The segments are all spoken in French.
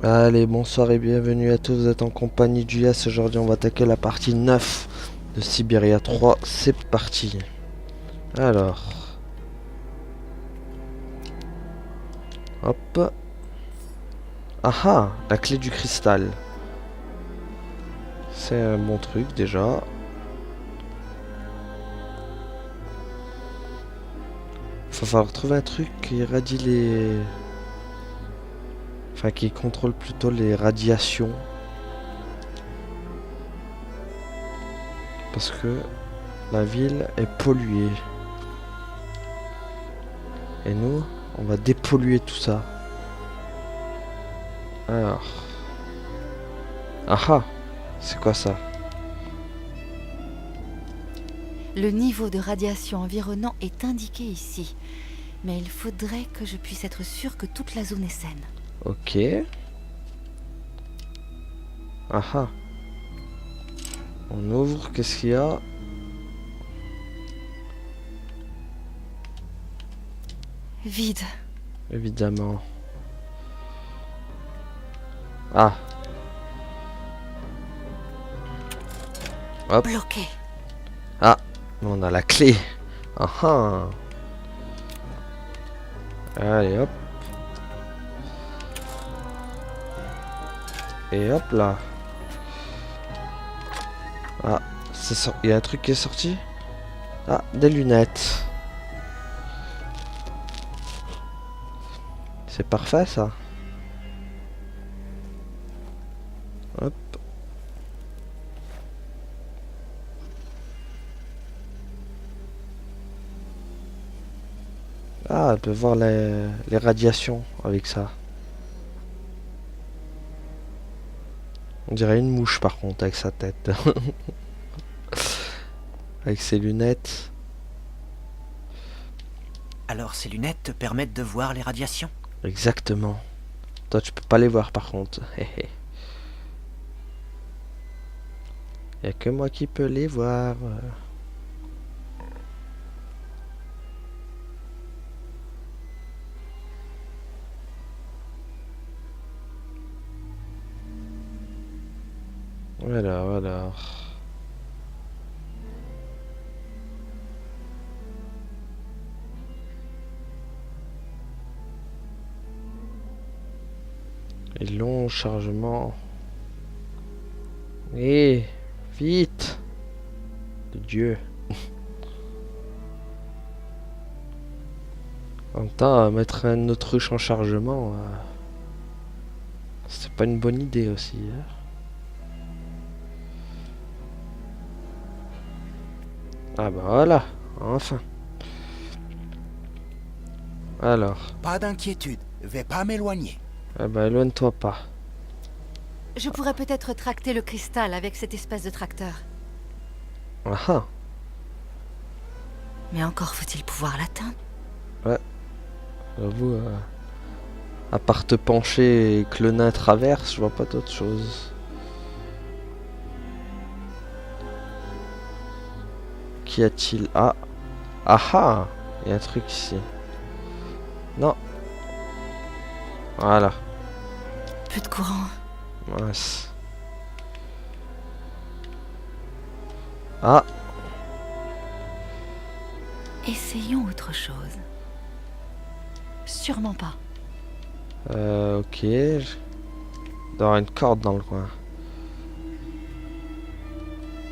Allez, bonsoir et bienvenue à tous, vous êtes en compagnie du Yas. Aujourd'hui on va attaquer la partie 9 de Siberia 3, c'est parti. Alors, hop. Ah ah, la clé du cristal. C'est un bon truc déjà. Il va falloir trouver un truc qui irradie les... Enfin, qui contrôle plutôt les radiations. Parce que la ville est polluée. Et nous, on va dépolluer tout ça. Alors... Ah ah, c'est quoi ça? Le niveau de radiation environnant est indiqué ici. Mais il faudrait que je puisse être sûr que toute la zone est saine. Ok. Ah ah. On ouvre, qu'est-ce qu'il y a? Vide. Évidemment. Ah. Hop. Bloqué. Ah. On a la clé. Ah ah. Allez, hop. Et hop là. Ah. Il y a un truc qui est sorti. Ah, des lunettes. C'est parfait ça. Hop. Ah, elle peut voir les radiations avec ça. On dirait une mouche par contre avec sa tête. Avec ses lunettes. Alors ces lunettes te permettent de voir les radiations? Exactement. Toi tu peux pas les voir par contre. Y a que moi qui peux les voir. Alors. Et long chargement. Et vite. De Dieu. En même temps, mettre un autruche en chargement, c'est pas une bonne idée aussi. Hein. Ah bah voilà, enfin. Alors, Pas d'inquiétude, vais pas m'éloigner. ah bah éloigne-toi pas. Je pourrais peut-être tracter le cristal avec cette espèce de tracteur. Ah ah, Mais encore faut-il pouvoir l'atteindre. j'avoue, à part te pencher et que le nain traverse, je vois pas d'autre chose. Qu'y a-t-il? Ah, ah ah, il y a un truc ici. Non. Voilà. Plus de courant. Mince. Ah, Essayons autre chose. Sûrement pas. ok. Il doit y avoir une corde dans le coin.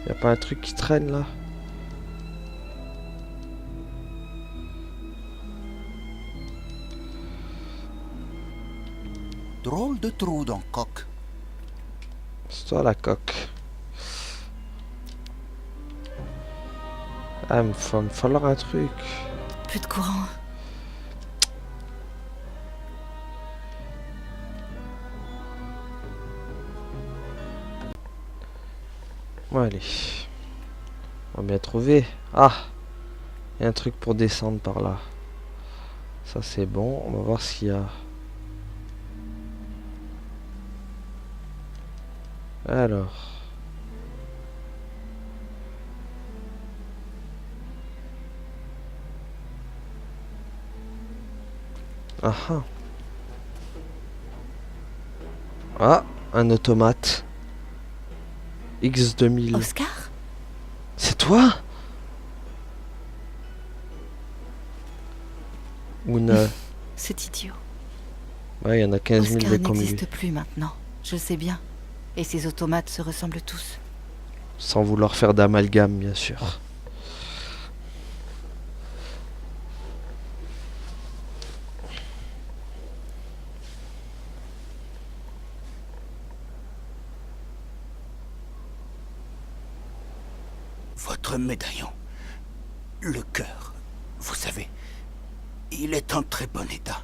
Y a pas un truc qui traîne là? Drôle de trou dans le coq. C'est toi la coque. Ah, me falloir un truc. Plus de courant. Bon, allez. On va bien trouver. Ah, il y a un truc pour descendre par là. Ça c'est bon. On va voir s'il y a. Alors. Ah ah. Ah, un automate. X2000. Oscar? C'est toi? Ou une... C'est idiot. Ouais, il y en a 15 000 Oscar des comme lui. n'existe plus maintenant. Je le sais bien. Et ces automates se ressemblent tous. Sans vouloir faire d'amalgame, bien sûr. Votre médaillon. Le cœur. Vous savez, il est en très bon état.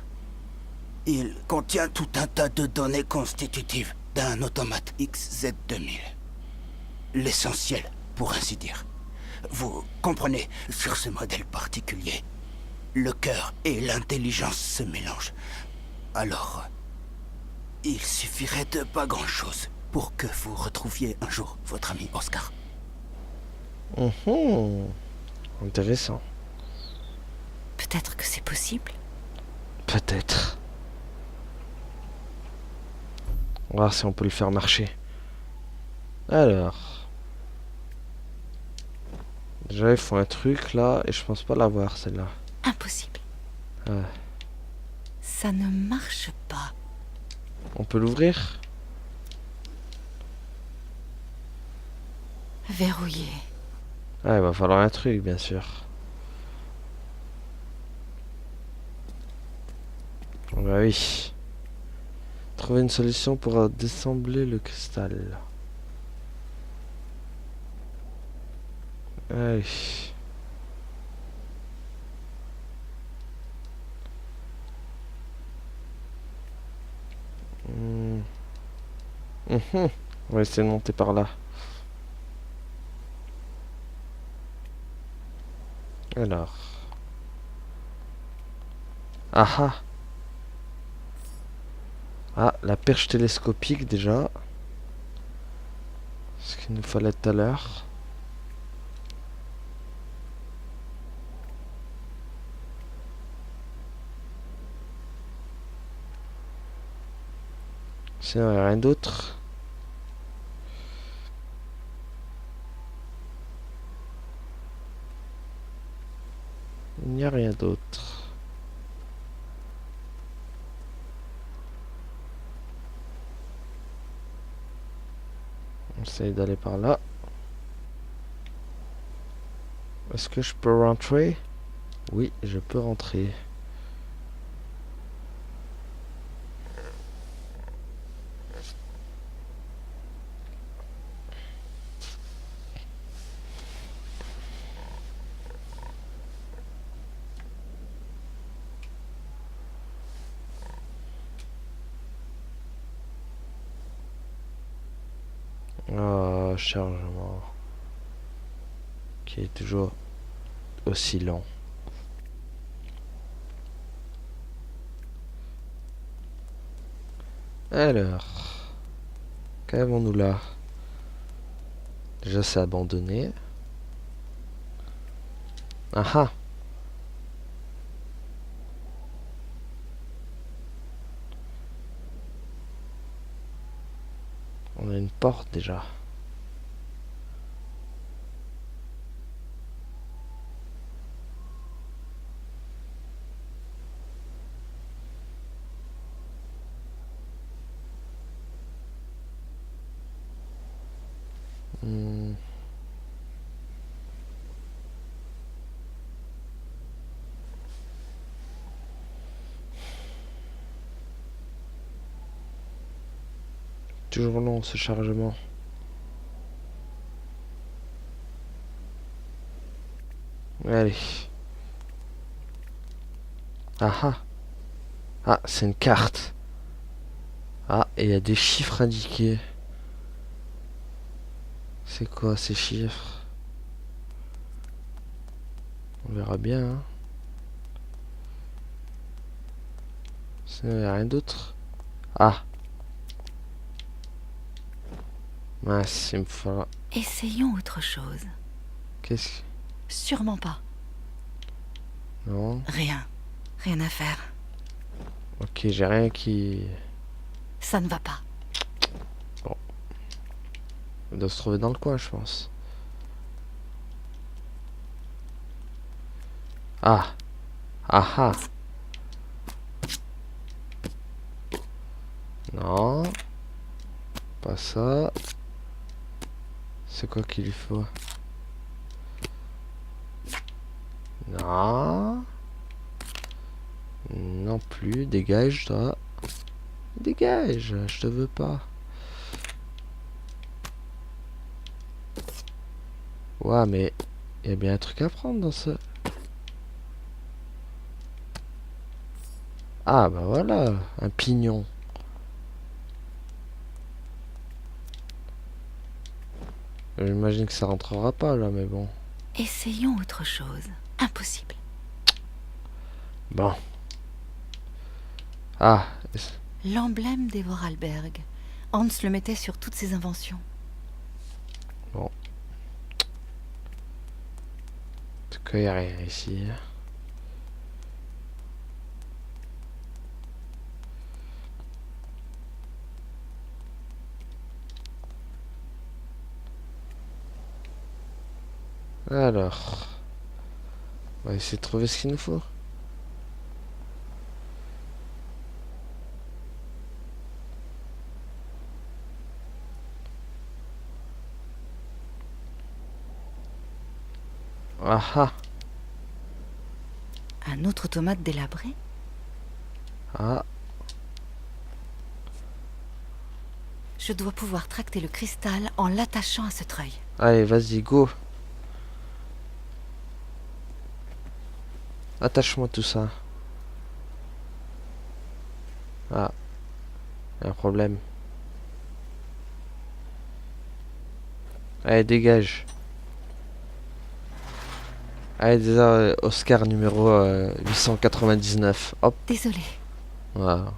Il contient tout un tas de données constitutives d'un automate XZ2000. L'essentiel, pour ainsi dire. Vous comprenez, sur ce modèle particulier, le cœur et l'intelligence se mélangent. Alors, il suffirait de pas grand-chose pour que vous retrouviez un jour votre ami Oscar. Mhm. Intéressant. Peut-être que c'est possible. Peut-être. On va voir si on peut le faire marcher. Alors. Déjà, il faut un truc là, et je pense pas l'avoir celle-là. Impossible. Ouais. Ça ne marche pas. On peut l'ouvrir? Verrouillé. Ah, il va falloir un truc, bien sûr. Bah oui. Trouver une solution pour déssembler le cristal. Allez. Hmm. Mhm. On va essayer de monter par là. Alors. Ah ah. Ah, la perche télescopique déjà. Ce qu'il nous fallait tout à l'heure. Sinon, il n'y a rien d'autre. Il n'y a rien d'autre. On essaye d'aller par là. Est-ce que je peux rentrer? Oui, je peux rentrer. Ah, chargement. Qui est toujours aussi lent. Alors, qu'avons-nous là? Déjà, c'est abandonné. Ah ah! On a une porte déjà. Hmm. Toujours long ce chargement. Allez. Ah ah. Ah, c'est une carte. Ah, et il y a des chiffres indiqués. C'est quoi ces chiffres? On verra bien. Hein. Sinon, il n'y a rien d'autre. Ah. Mince, il me faudra... Essayons autre chose. Qu'est-ce que... Sûrement pas. Non. Rien. Rien à faire. Ok, j'ai rien qui... Ça ne va pas. Il doit se trouver dans le coin, je pense. Ah. Ah ah. Non. Pas ça. C'est quoi qu'il lui faut? Non. Non plus. Dégage, toi. Dégage. Je te veux pas. Ouais, mais il y a bien un truc à prendre dans ce... Ah, bah voilà. Un pignon. J'imagine que ça rentrera pas, là, mais bon. Essayons autre chose. Impossible. Bon. Ah. L'emblème des Vorarlberg. Hans le mettait sur toutes ses inventions. Bon. En tout cas, il n'y a rien ici. Alors. On va essayer de trouver ce qu'il nous faut. Ah ah. Un autre automate délabré? Ah. Je dois pouvoir tracter le cristal en l'attachant à ce treuil. Allez, vas-y, go. Attache-moi tout ça. Ah. Y a un problème. Allez, dégage. Allez, déjà, Oscar numéro 899. Hop. Désolée. Voilà.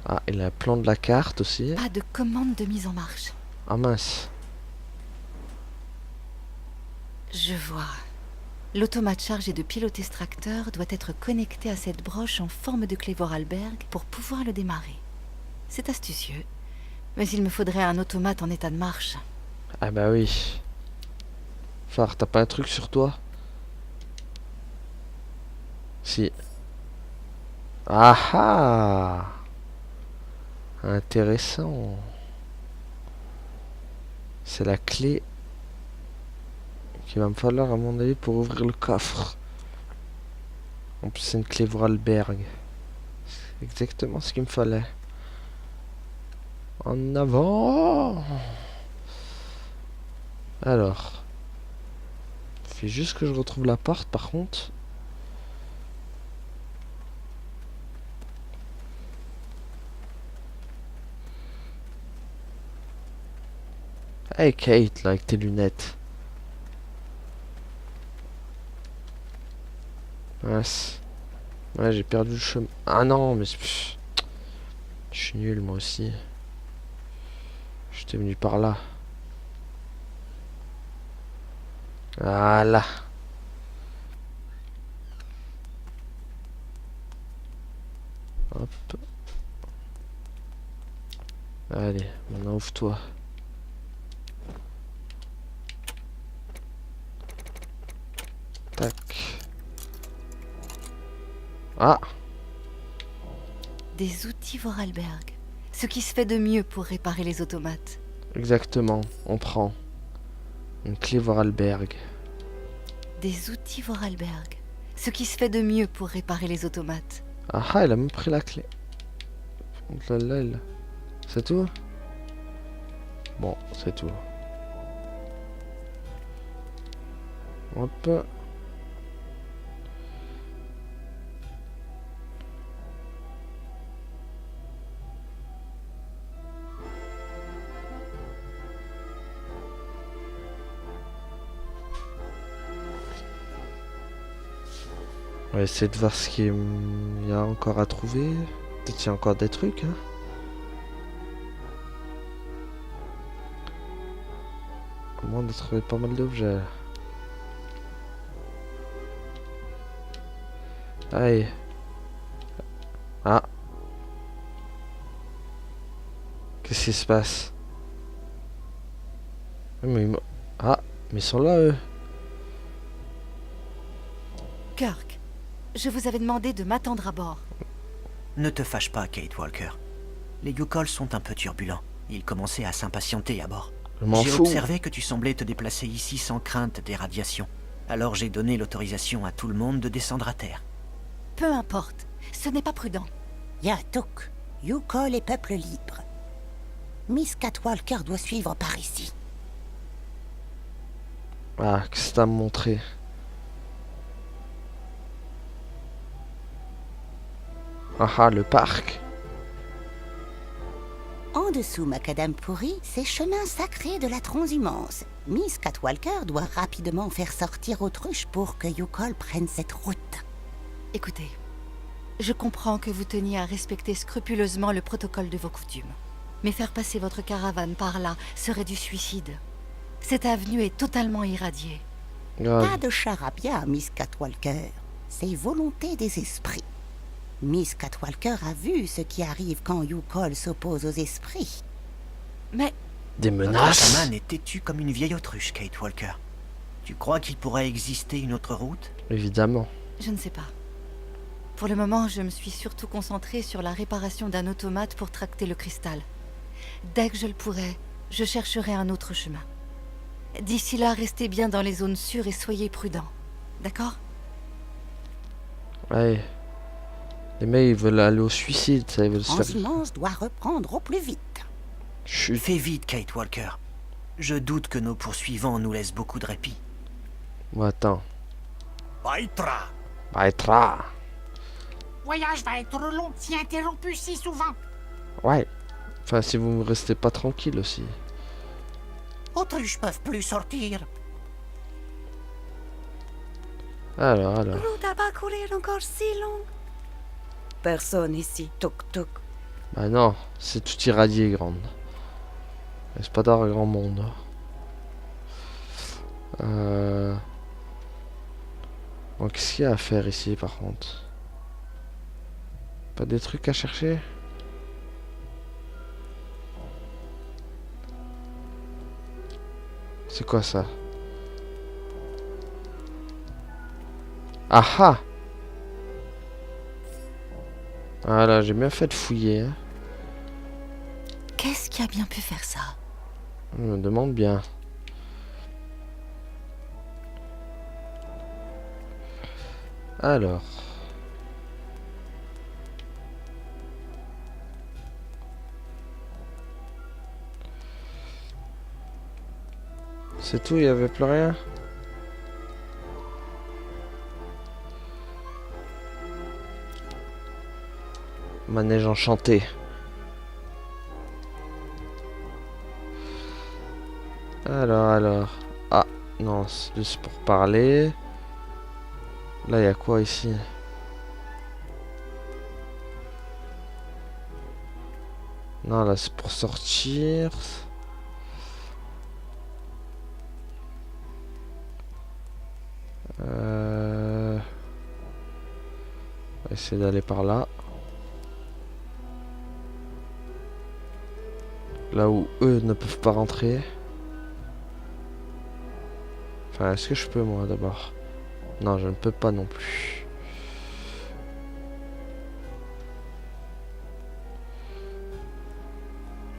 Ah, il a un plan de la carte aussi. Pas de commande de mise en marche. Ah mince. Je vois. L'automate chargé de pilote-extracteur doit être connecté à cette broche en forme de clé Vorarlberg pour pouvoir le démarrer. C'est astucieux. Mais il me faudrait un automate en état de marche. Ah bah oui. Phare, t'as pas un truc sur toi? Si. Ah ah. Intéressant. C'est la clé qu'il va me falloir à mon avis pour ouvrir le coffre. En plus c'est une clé Vorarlberg. C'est exactement ce qu'il me fallait. En avant. Alors. Il faut juste que je retrouve la porte par contre. Hey Kate, là, avec tes lunettes. Mince. Ouais, j'ai perdu le chemin. Ah non, mais... pff, je suis nul, moi aussi. J'étais venu par là. Voilà. Hop. Allez, maintenant ouvre-toi. Tac. Ah, Des outils Vorarlberg. Ce qui se fait de mieux pour réparer les automates. exactement. On prend une clé Vorarlberg. Des outils Vorarlberg. Ce qui se fait de mieux pour réparer les automates. Ah ah, elle a même pris la clé. Là, là, là. C'est tout? Bon, c'est tout. Hop. On va essayer de voir ce qu'il y a encore à trouver. Peut-être qu'il y a encore des trucs, hein. Au moins on a trouvé pas mal d'objets. Allez. Ah. Qu'est-ce qui se passe? Ah, mais ils sont là, eux. Kirk, je vous avais demandé de m'attendre à bord. Ne te fâche pas, Kate Walker. Les Yukol sont un peu turbulents. Ils commençaient à s'impatienter à bord. Je m'en J'ai fous. observé que tu semblais te déplacer ici sans crainte des radiations. Alors j'ai donné l'autorisation à tout le monde de descendre à terre. Peu importe, ce n'est pas prudent. Yatuk, Yukol est peuple libre. Miss Catwalker doit suivre par ici. Ah, qu'est-ce que t'as à me montrer? Ah ah, le parc. En dessous, Macadam Pourri, c'est chemin sacré de la transhumance. Miss Catwalker doit rapidement faire sortir Autruche pour que Yukol prenne cette route. Écoutez, je comprends que vous teniez à respecter scrupuleusement le protocole de vos coutumes. Mais faire passer votre caravane par là serait du suicide. Cette avenue est totalement irradiée. Pas de charabia, Miss Catwalker. C'est volonté des esprits. Miss Catwalker a vu ce qui arrive quand Yukol s'oppose aux esprits. Mais Des Notre menaces. chaman est têtu comme une vieille autruche, Kate Walker. Tu crois qu'il pourrait exister une autre route? Évidemment. je ne sais pas. Pour le moment, je me suis surtout concentrée sur la réparation d'un automate pour tracter le cristal. Dès que je le pourrai, je chercherai un autre chemin. D'ici là, restez bien dans les zones sûres et soyez prudents. D'accord? Ouais. Les mecs, ils veulent aller au suicide, ça, ils veulent se faire... Transhumance doit reprendre au plus vite. Chut. Fais vite, Kate Walker. Je doute que nos poursuivants nous laissent beaucoup de répit. Bon, attends. Baitra. Bah, être là. Voyage va être long si interrompu si souvent. Ouais. Enfin, si vous me restez pas tranquille aussi. Autruches peuvent plus sortir. Alors. Route à parcourir encore si longue. Personne ici. Toc toc. Bah non, c'est tout irradié, grande. C'est pas dans grand monde. Bon, qu'est-ce qu'il y a à faire ici, par contre? Pas des trucs à chercher? C'est quoi ça? Ah ah! Voilà, j'ai bien fait de fouiller. Hein. Qu'est-ce qui a bien pu faire ça? Je me demande bien. Alors. C'est tout, il n'y avait plus rien? Manège enchanté. Alors. Ah, non, c'est juste pour parler. Là, il y a quoi ici? Non, là, c'est pour sortir. On va essayer d'aller par là. Là où eux ne peuvent pas rentrer. Enfin, est-ce que je peux moi d'abord? Non, je ne peux pas non plus.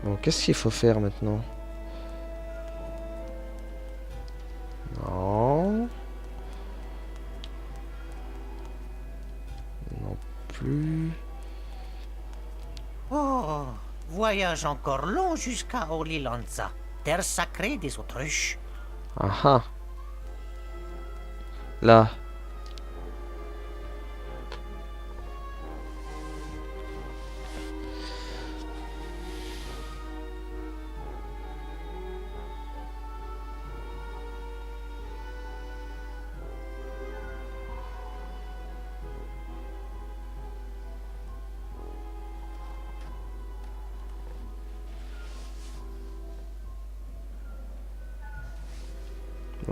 Bon, qu'est-ce qu'il faut faire maintenant? Non. Non plus. Oh, voyage encore long jusqu'à Olilanza, terre sacrée des autruches. Ah ah. Là.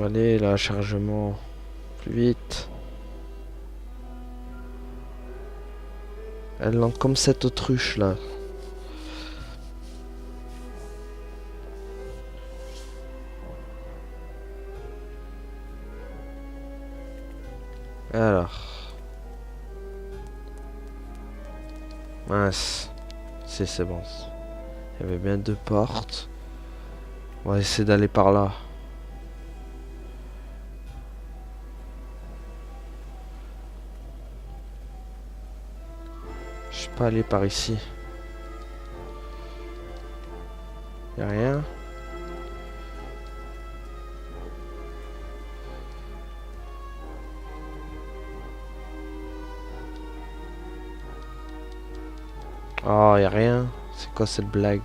Allez, là, chargement. Plus vite. Elle lance comme cette autruche là. Alors. Mince. Si, c'est bon. Il y avait bien 2 portes. On va essayer d'aller par là. Je suis pas allé par ici. Y a rien. Oh, y a rien. C'est quoi cette blague?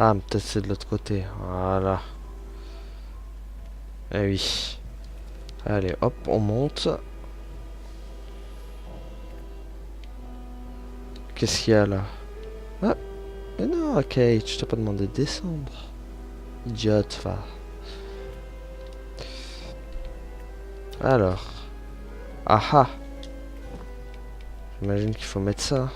Ah, peut-être c'est de l'autre côté. Voilà. Eh oui. Allez, hop, on monte. Qu'est-ce qu'il y a là? Ah, mais non, Kate, je t'ai pas demandé de descendre. Idiote, va. Alors. Aha. J'imagine qu'il faut mettre ça.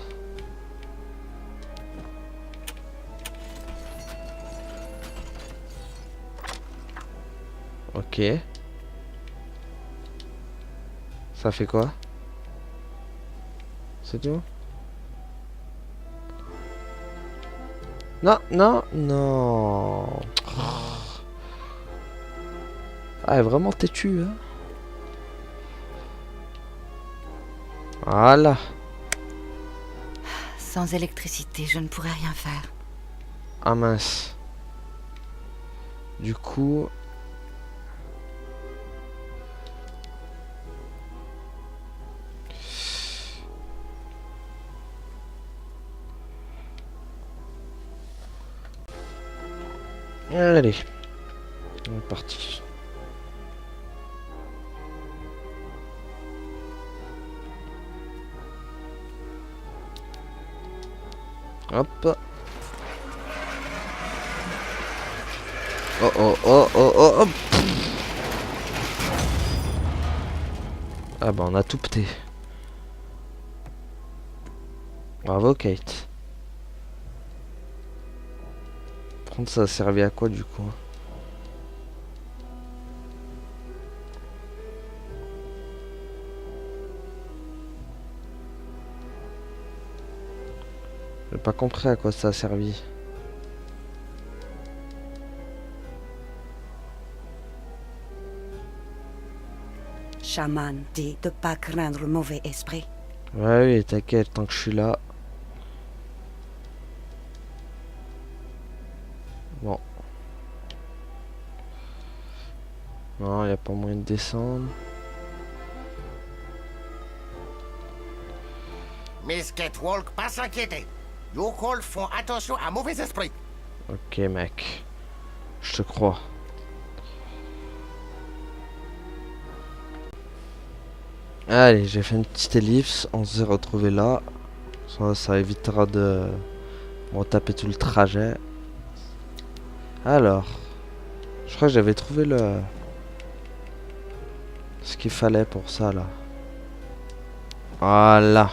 Ok. Ça fait quoi? C'est tout? Non, non, non. Ah, vraiment têtu, hein? Voilà. Sans électricité, je ne pourrais rien faire. Ah mince. Du coup... Allez. On est parti. Hop. Oh oh oh oh oh hop. Ah bah on a tout pété. Bravo Kate. Par contre ça a servi à quoi du coup? J'ai pas compris à quoi ça a servi. Chaman dit de pas craindre le mauvais esprit. Ouais oui t'inquiète tant que je suis là. Bon. Non, y a pas moyen de descendre. Miss Catwalk, pas s'inquiéter. Yukol font attention à mauvais esprit. Ok mec. Je te crois. Allez, j'ai fait une petite ellipse. On s'est retrouvé là. Ça évitera de me taper tout le trajet. Alors. Je crois que j'avais trouvé le... ce qu'il fallait pour ça là. Voilà.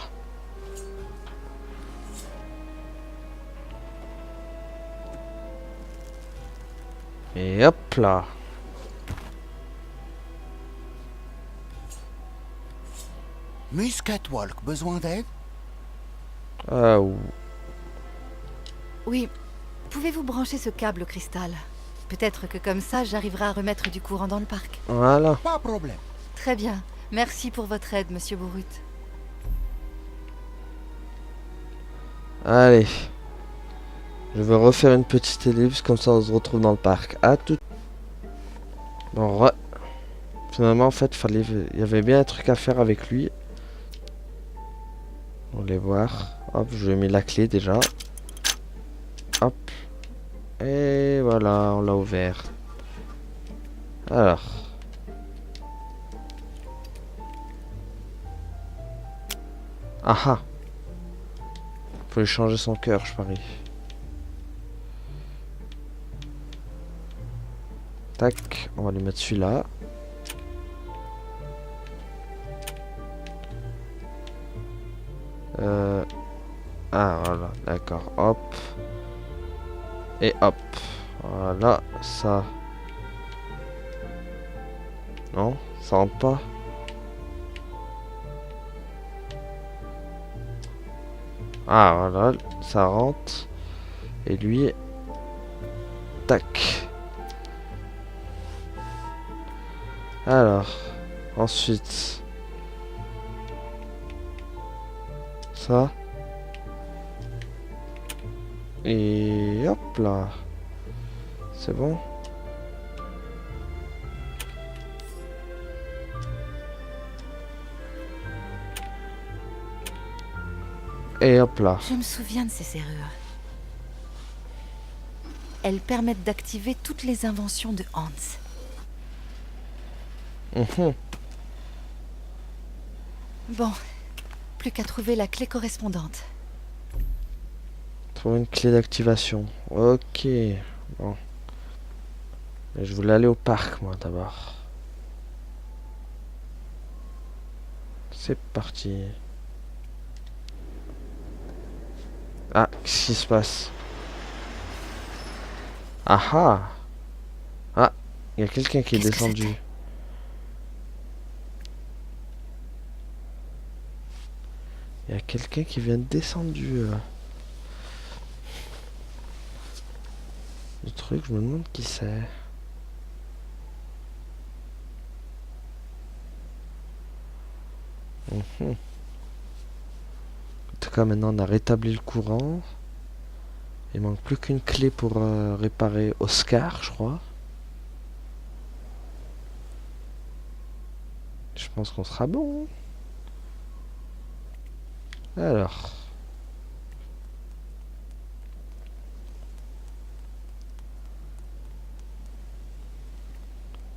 Et hop là. Miss Catwalk, besoin d'aide? Oui, pouvez-vous brancher ce câble au cristal? Peut-être que comme ça, j'arriverai à remettre du courant dans le parc. Voilà. Pas de problème. Très bien. Merci pour votre aide, monsieur Bourrut. Allez. Je vais refaire une petite ellipse, comme ça on se retrouve dans le parc. À tout. Bon, finalement, en fait, il y avait bien un truc à faire avec lui. On va voir. Hop, je lui ai mis la clé déjà. Hop. Et voilà, on l'a ouvert. Alors. Ah. Faut lui changer son cœur, je parie. Tac, on va lui mettre celui-là. Ah, Voilà, d'accord. Hop. Et hop. Voilà, ça. Non, ça rentre pas. Ah, voilà, ça rentre. Et lui... Tac. Alors, ensuite... Ça. Et hop là. C'est bon. Et hop là. Je me souviens de ces serrures. Elles permettent d'activer toutes les inventions de Hans. Mhm. Bon, plus qu'à trouver la clé correspondante. Trouver une clé d'activation. Ok. Bon. Mais je voulais aller au parc, moi, d'abord. C'est parti. Ah, qu'est-ce qui se passe? Ah ah! Ah, il y a quelqu'un qui est Qu'est-ce que descendu. c'était? Il y a quelqu'un qui vient de descendre. Le truc, je me demande qui c'est. Mhm. En tout cas, maintenant on a rétabli le courant. Il manque plus qu'une clé pour réparer Oscar, je crois. Je pense qu'on sera bon. Alors.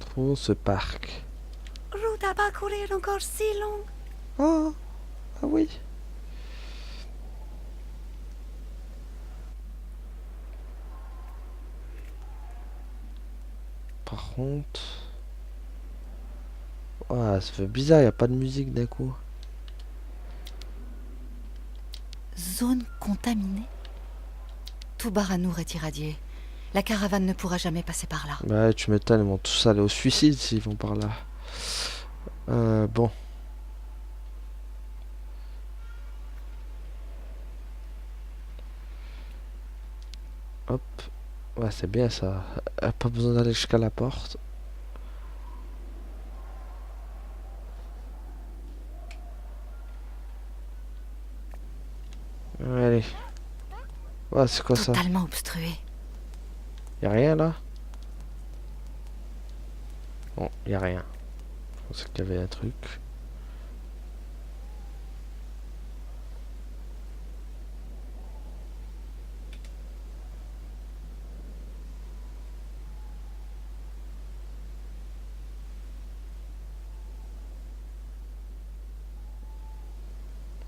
Trouvons ce parc. Route à parcourir encore si longue. Ah, ah oui. Par contre... Ah, ça fait bizarre, il n'y a pas de musique d'un coup. Zone contaminée. Tout Baranour est irradié. La caravane ne pourra jamais passer par là. Bah, tu m'étonnes, ils vont tous aller au suicide s'ils vont par là. Bon. Hop. Ouais, c'est bien ça. Pas besoin d'aller jusqu'à la porte. Allez. Ouais, c'est quoi ça? Totalement obstrué. Y'a rien là? Bon, y'a rien. Je pensais qu'il y avait un truc.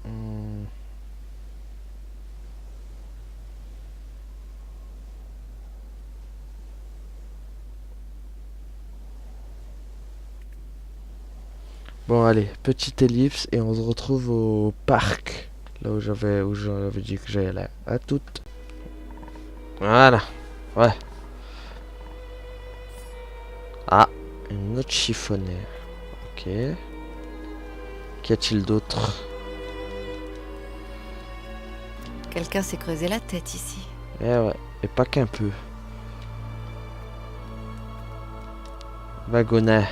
Hmm. Bon allez, petite ellipse et on se retrouve au parc. Là où j'avais dit que j'allais. À toutes. Voilà. Ouais. Ah, une autre chiffonnière. Ok. Qu'y a-t-il d'autre? Quelqu'un s'est creusé la tête ici. Eh ouais, et pas qu'un peu. Wagonnet.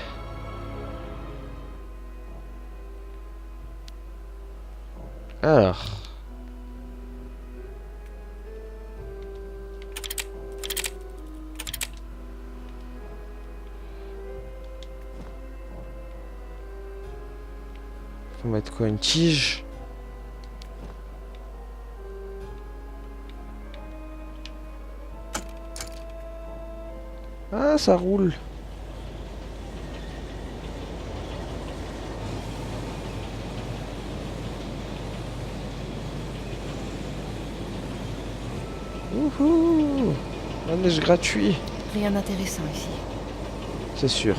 Alors. Faut mettre quoi? Une tige? Ah, ça roule. Wouhou! Un neige gratuit, Rien d'intéressant ici. c'est sûr.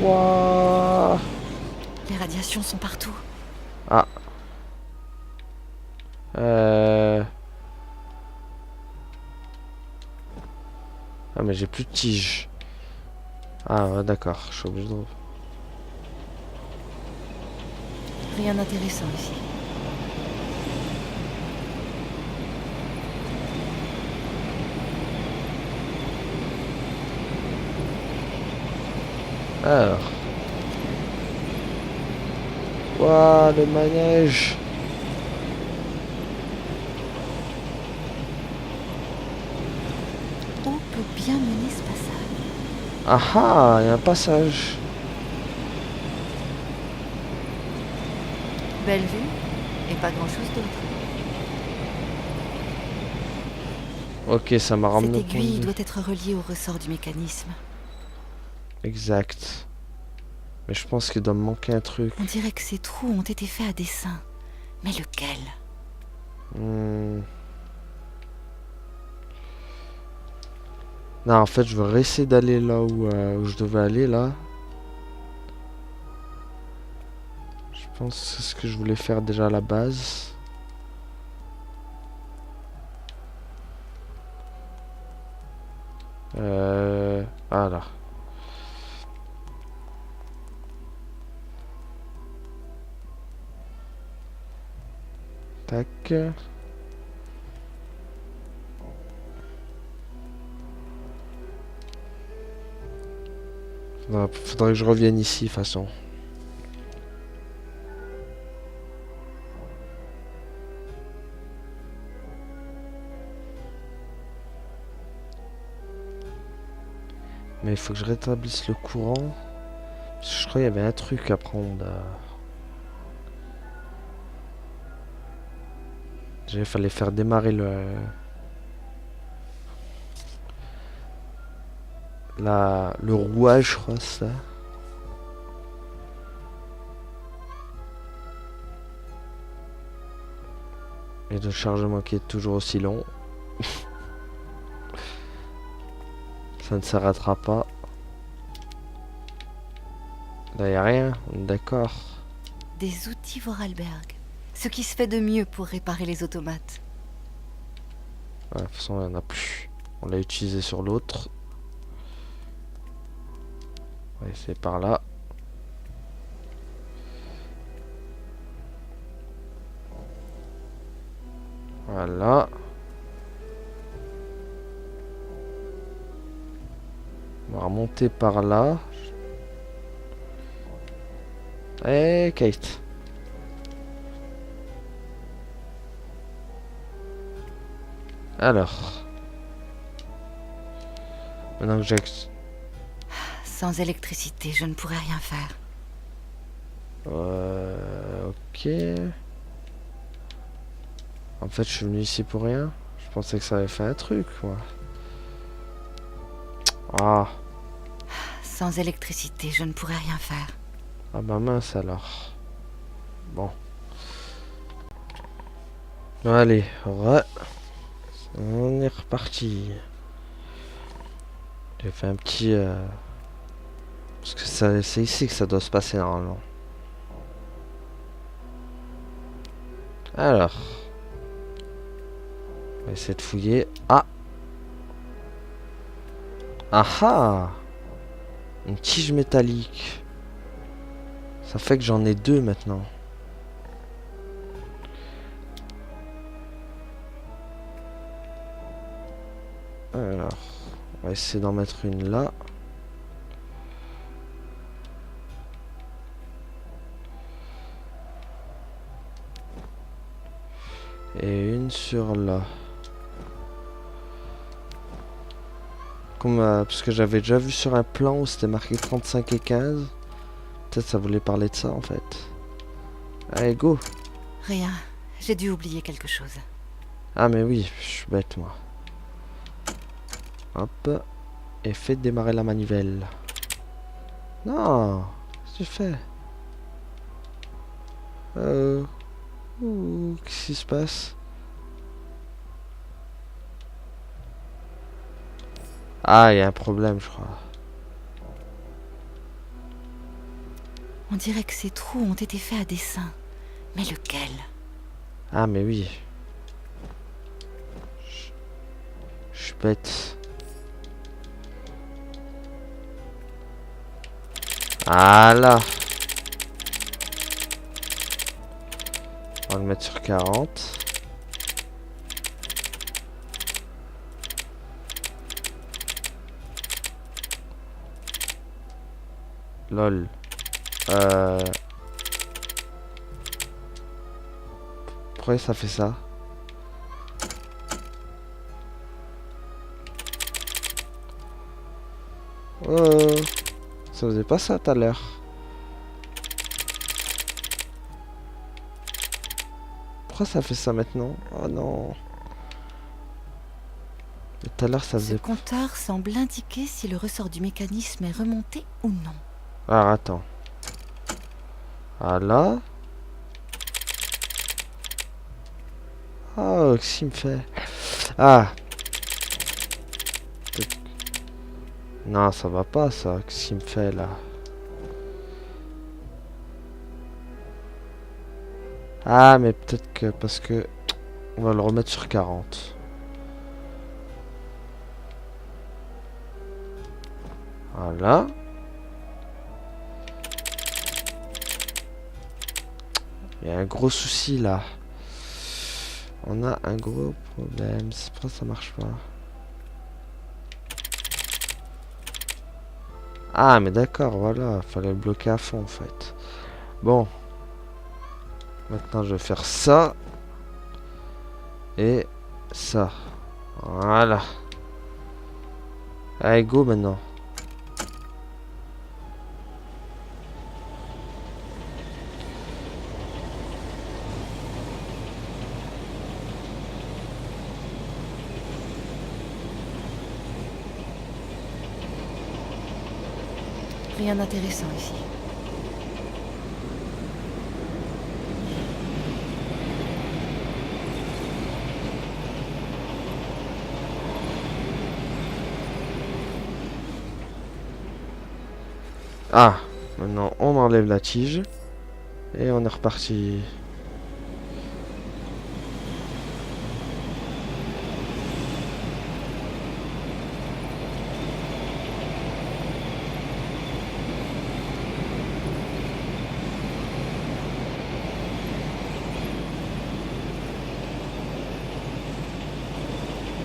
Wouah! Les radiations sont partout. Ah, Ah mais j'ai plus de tige. Ah ouais, d'accord, je suis obligé de... Rien d'intéressant ici. Alors. Ouah, le manège. Où peut bien mener ce passage? Ah ah, il y a un passage. Belle vue, et pas grand-chose d'autre. Ok, ça m'a ramené Cette au point aiguille de vue. doit être reliée au ressort du mécanisme. Exact. Mais je pense qu'il doit me manquer un truc. On dirait que ces trous ont été faits à dessein. Mais lequel? Hmm. Non, en fait, je vais essayer d'aller là où je devais aller, là. Je pense que c'est ce que je voulais faire déjà à la base. Voilà. Tac. Faudrait que je revienne ici, de toute façon. Mais il faut que je rétablisse le courant. Parce que je crois qu'il y avait un truc à prendre. Déjà, il fallait faire démarrer le rouage, je crois, c'est ça. Et le chargement qui est toujours aussi long. Ça ne s'arrêtera pas. Là, y a rien, on est d'accord. Des outils Vorarlberg. Ce qui se fait de mieux pour réparer les automates. Ouais, de toute façon, il n'y en a plus. On l'a utilisé sur l'autre. Ouais, c'est par là. Voilà. On va remonter par là. Eh, Kate. Alors. Maintenant que j'ai... Sans électricité, je ne pourrais rien faire. Ok. En fait, je suis venu ici pour rien. Je pensais que ça avait fait un truc, moi. Ah. Sans électricité, je ne pourrais rien faire. Ah bah mince alors. Bon. Allez, on est reparti. J'ai fait un petit... Parce que c'est ici que ça doit se passer normalement. Alors. On va essayer de fouiller. Ah! Ah ah! Une tige métallique. Ça fait que j'en ai deux maintenant. Alors, on va essayer d'en mettre une là. Et une sur là. Comme, parce que j'avais déjà vu sur un plan où c'était marqué 35 et 15. Peut-être ça voulait parler de ça en fait. Allez, go! Rien. J'ai dû oublier quelque chose. Ah mais oui, je suis bête moi. Hop. Et fais démarrer la manivelle. Non! Qu'est-ce que tu fais? Qu'est-ce qui se passe? Ah, il y a un problème, je crois. On dirait que ces trous ont été faits à dessein. Mais lequel? Ah, mais oui. suis bête. Voilà. On va le mettre sur 40. Lol. Pourquoi ça fait ça? Oh, ça faisait pas ça tout à l'heure. Pourquoi ça fait ça maintenant? Oh non. Mais tout à l'heure ça Ce faisait... compteur semble indiquer si le ressort du mécanisme est remonté ou non. Alors attends. Voilà. Oh, qu'est-ce qu'il me fait? Ah. Non, ça va pas ça. Qu'est-ce qu'il me fait là? Ah, mais peut-être que parce que on va le remettre sur 40. Voilà. Il y a un gros souci là. On a un gros problème. C'est pourquoi ça marche pas. Ah, mais d'accord, voilà. Fallait le bloquer à fond en fait. Bon. Maintenant, je vais faire ça. Et ça. Voilà. Allez, go maintenant. Rien d'intéressant ici. Ah, maintenant on enlève la tige. Et on est reparti.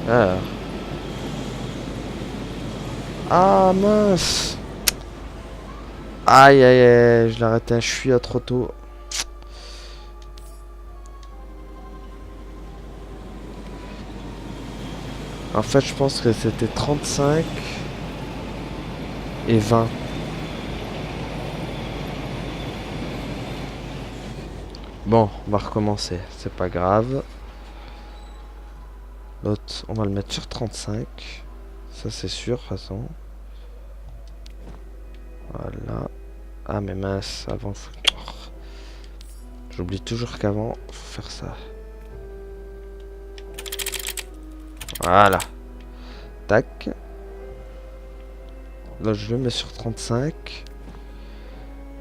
Alors. Ah mince. Aïe aïe aïe, je l'ai arrêté, je suis à trop tôt. En fait, je pense que c'était 35 et 20. Bon, on va recommencer, c'est pas grave. L'autre, on va le mettre sur 35. Ça, c'est sûr, de toute façon. Voilà. Ah, mais mince, avant, faut... J'oublie toujours qu'avant, faut faire ça. Voilà. Tac. Là, je le mets sur 35.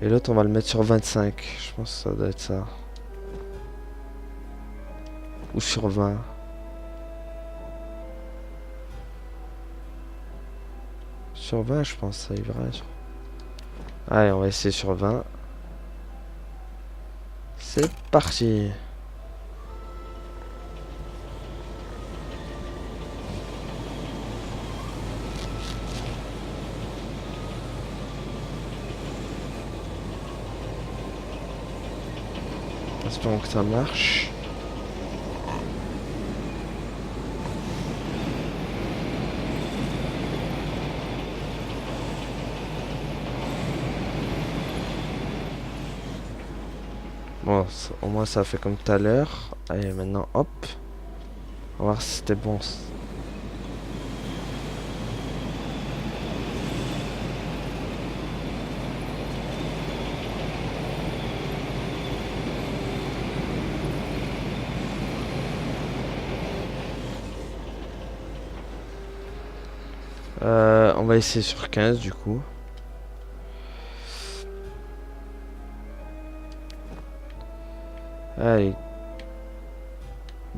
Et l'autre, on va le mettre sur 25. Je pense que ça doit être ça. Ou sur 20. Sur 20, je pense, ça ira. Allez, on va essayer sur 20. C'est parti. Espérons que ça marche. Bon, au moins ça fait comme tout à l'heure. Allez, maintenant, hop. On va voir si c'était bon. On va essayer sur 15 du coup. Allez.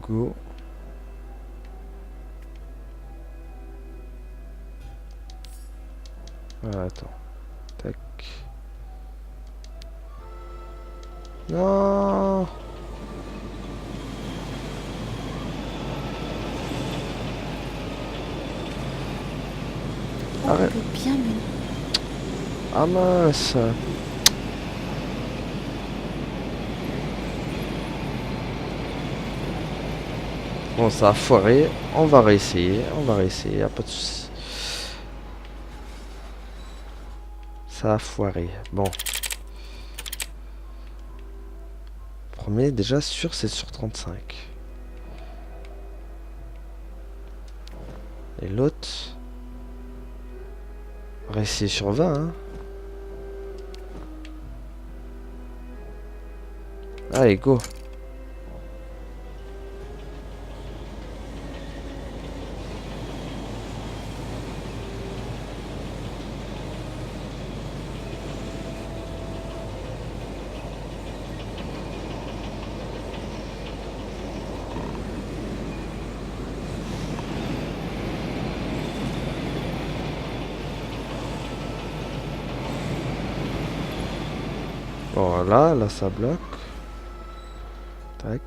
Go. Ah, attends. Tac. Non. On Arrête. peut bien mener. Ah mince. Bon, ça a foiré. On va réessayer. Y a pas de souci. Ça a foiré. Bon. Premier, déjà sûr, c'est sur 35. Et l'autre... On va essayer sur 20, hein. Allez, go. Voilà, là ça bloque. Tac.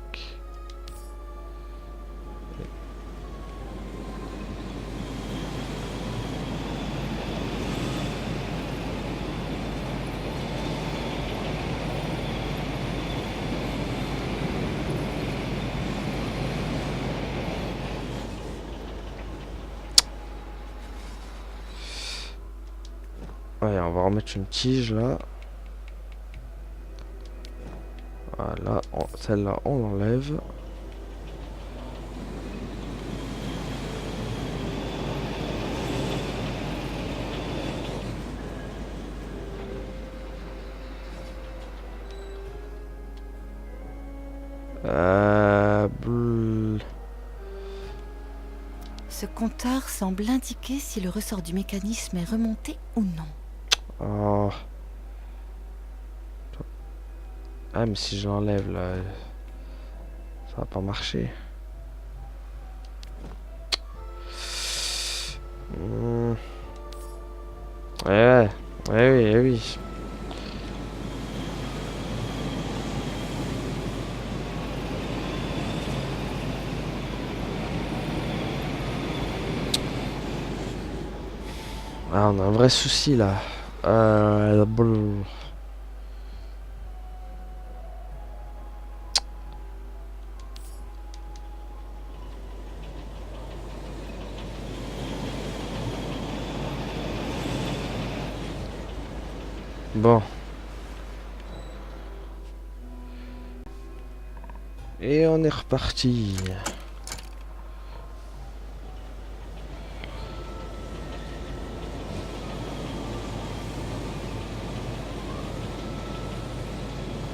Ouais, on va remettre une tige là. Voilà, celle-là on l'enlève. Ce compteur semble indiquer si le ressort du mécanisme est remonté ou non. Oh. Ah mais si je l'enlève là, ça va pas marcher. Ouais, oui. Ah, on a un vrai souci là. Bon. Et on est reparti.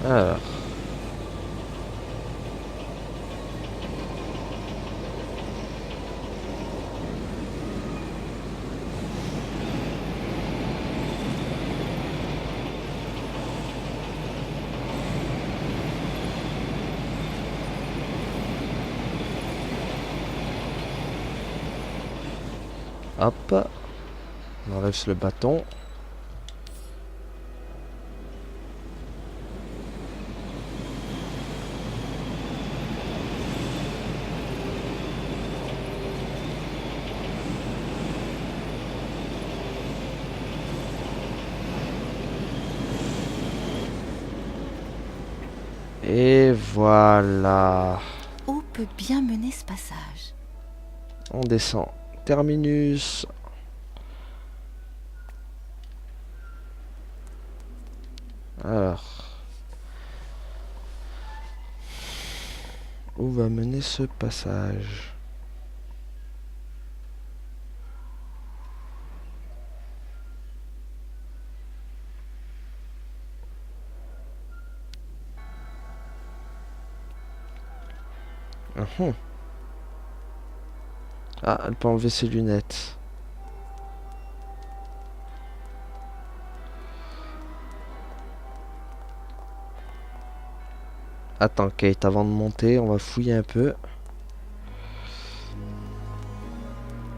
Alors. Hop. On enlève le bâton. Et voilà. Où peut bien mener ce passage? On descend. Terminus. Alors. Où va mener ce passage? Ah, elle peut enlever ses lunettes. Attends, Kate, avant de monter, on va fouiller un peu.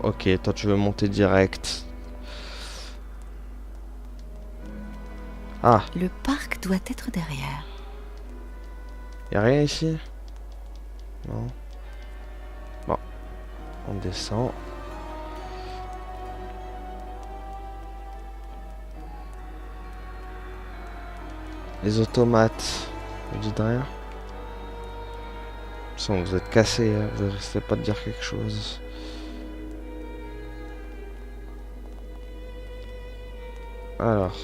Ok, toi tu veux monter direct. Ah, Le parc doit être derrière. y a rien ici? Non. Bon, on descend. Les automates, vous dites rien? Sans, vous êtes cassés, hein, vous risquez pas de dire quelque chose. Alors.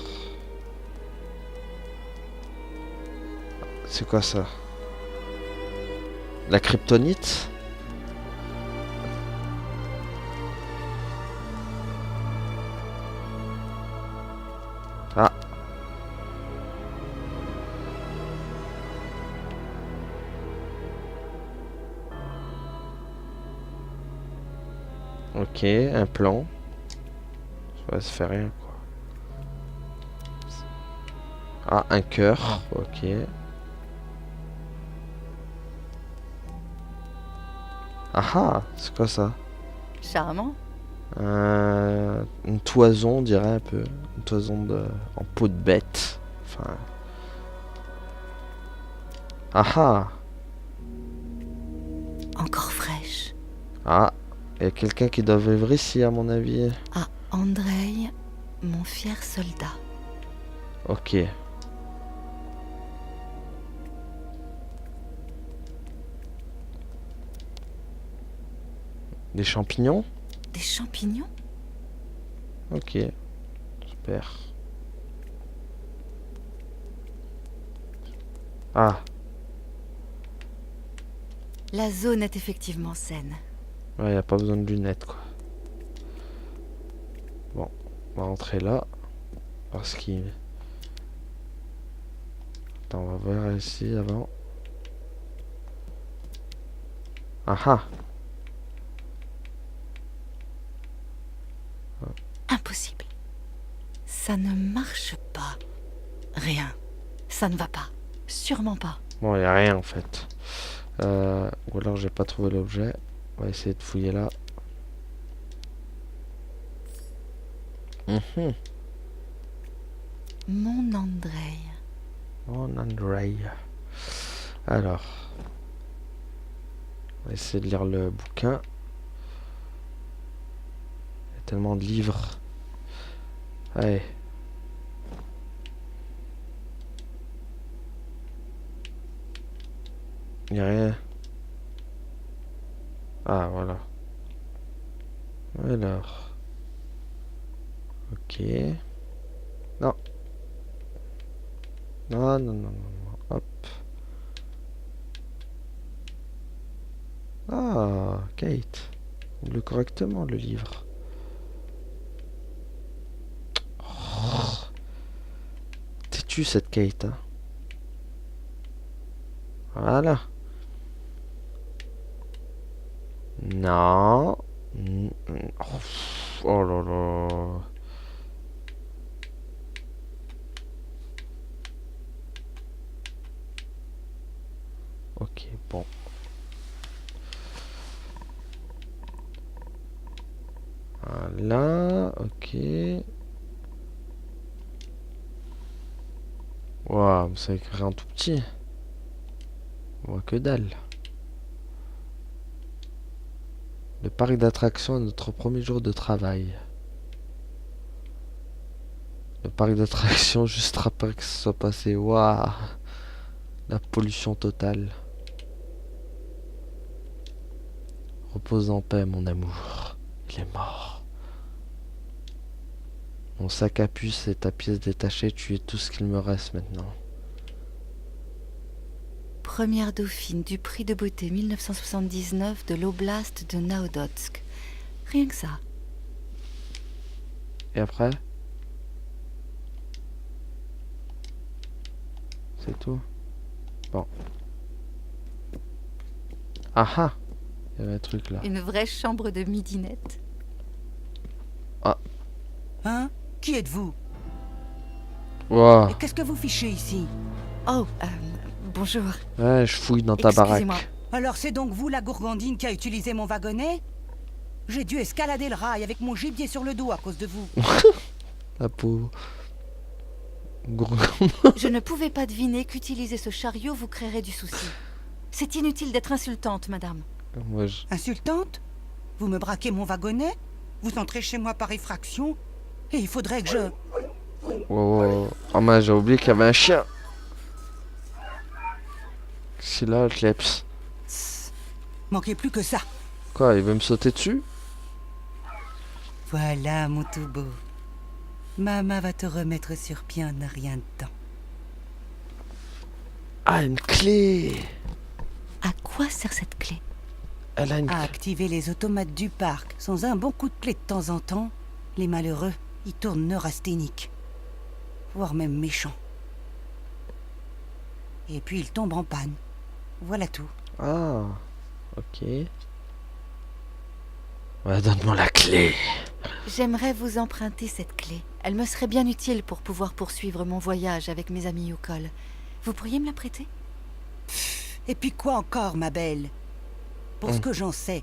C'est quoi ça? La kryptonite? Ah. Ok, un plan. Ça se fait rien quoi. Ah, un cœur. Ok. Ah ah, c'est quoi ça? Charmant. Une toison, on dirait un peu. Une toison en peau de bête. Enfin. Ah ah. Encore fraîche. Ah, il y a quelqu'un qui doit vivre ici, à mon avis. Ah, Andrei, mon fier soldat. Ok. Des champignons? Des champignons? Ok. Super. Ah, La zone est effectivement saine. ouais, y a pas besoin de lunettes, quoi. Bon, on va rentrer là. Parce qu'il... Attends, on va voir ici avant. Ah ah. Impossible. Ça ne marche pas. Rien. Ça ne va pas. Sûrement pas. Bon, y a rien en fait. Ou alors j'ai pas trouvé l'objet. On va essayer de fouiller là. Mhm. Mon Andrei. Oh, Andrei. Alors. On va essayer de lire le bouquin. Il y a tellement de livres. Allez. Il n'y a rien. Ah, voilà. Alors. Ok. Non. Non, non, non, non, non. Hop. Ah, Kate. Ouvre-le correctement, le livre. Oh. T'es-tu cette Kate, hein? Voilà. Non. Oh là là. Ok, bon. Voilà, ok. Waouh, ça écrit en tout petit. On voit que dalle. Le parc d'attractions est notre premier jour de travail. Le parc d'attractions juste après que ce soit passé. Waouh. La pollution totale. Repose en paix, mon amour. Il est mort. Mon sac à puce et ta pièce détachée, tu es tout ce qu'il me reste maintenant. Première dauphine du prix de beauté 1979 de l'oblast de Naodotsk. Rien que ça. Et après? C'est tout? Bon. Ah ah! Il y avait un truc là. Une vraie chambre de midinette. Hein? Qui êtes-vous? Wow. Et qu'est-ce que vous fichez ici? Oh, bonjour. Ouais, je fouille dans ta baraque. Excusez-moi. Alors c'est donc vous la gourgandine qui a utilisé mon wagonnet? J'ai dû escalader le rail avec mon gibier sur le dos à cause de vous. La pauvre. Gros. Je ne pouvais pas deviner qu'utiliser ce chariot vous créerait du souci. C'est inutile d'être insultante, madame. Moi, je... Insultante? Vous me braquez mon wagonnet? Vous entrez chez moi par effraction? Et il faudrait que je... Oh, oh mince, j'ai oublié qu'il y avait un chien. C'est là, le kleps. Manquez plus que ça. Quoi, il veut me sauter dessus? Voilà, mon tout beau. Maman va te remettre sur pied en un rien de temps. Ah, une clé. À quoi sert cette clé? Elle a une À clé. activer les automates du parc. Sans un bon coup de clé de temps en temps, les malheureux, ils tournent neurasthéniques. Voire même méchants. Et puis ils tombent en panne. Voilà tout. Ah, ok. Ouais, donne-moi la clé. J'aimerais vous emprunter cette clé. Elle me serait bien utile pour pouvoir poursuivre mon voyage avec mes amis Yukol. Vous pourriez me la prêter? Et puis quoi encore, ma belle? Pour ce que j'en sais,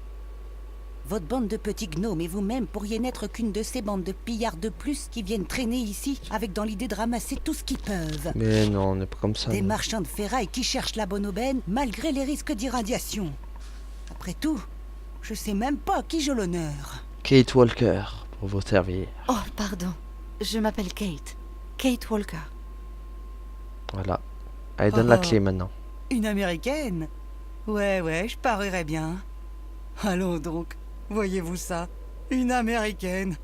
votre bande de petits gnomes et vous-même pourriez n'être qu'une de ces bandes de pillards de plus qui viennent traîner ici avec dans l'idée de ramasser tout ce qu'ils peuvent. Mais non, on n'est pas comme ça. Des non. marchands de ferraille qui cherchent la bonne aubaine malgré les risques d'irradiation. Après tout, je sais même pas à qui j'ai l'honneur. Kate Walker, pour vous servir. Oh, pardon. Je m'appelle Kate. Kate Walker. Voilà. Allez, donne la Oh. clé maintenant. Une américaine? Ouais, je parierais bien. Allons donc, voyez-vous ça? Une américaine.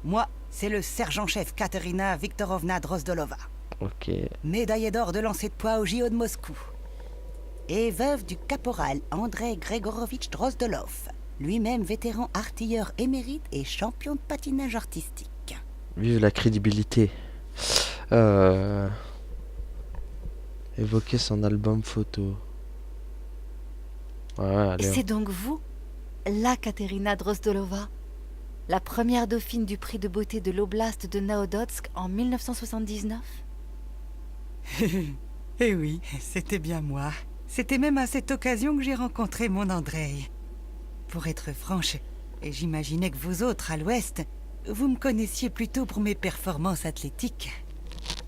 Moi, c'est le sergent-chef Katerina Viktorovna Drozdolova, Ok. médaillée d'or de lancer de poids au JO de Moscou. Et veuve du caporal Andrei Gregorovitch Drozdolov, lui-même vétéran artilleur émérite et champion de patinage artistique. Vive la crédibilité. Évoquer son album photo. Ouais, allez. C'est donc vous, la Katerina Drozdolova, la première dauphine du prix de beauté de l'oblast de Naodotsk en 1979? Eh oui, c'était bien moi. C'était même à cette occasion que j'ai rencontré mon Andrei. Pour être franche, j'imaginais que vous autres, à l'ouest, vous me connaissiez plutôt pour mes performances athlétiques.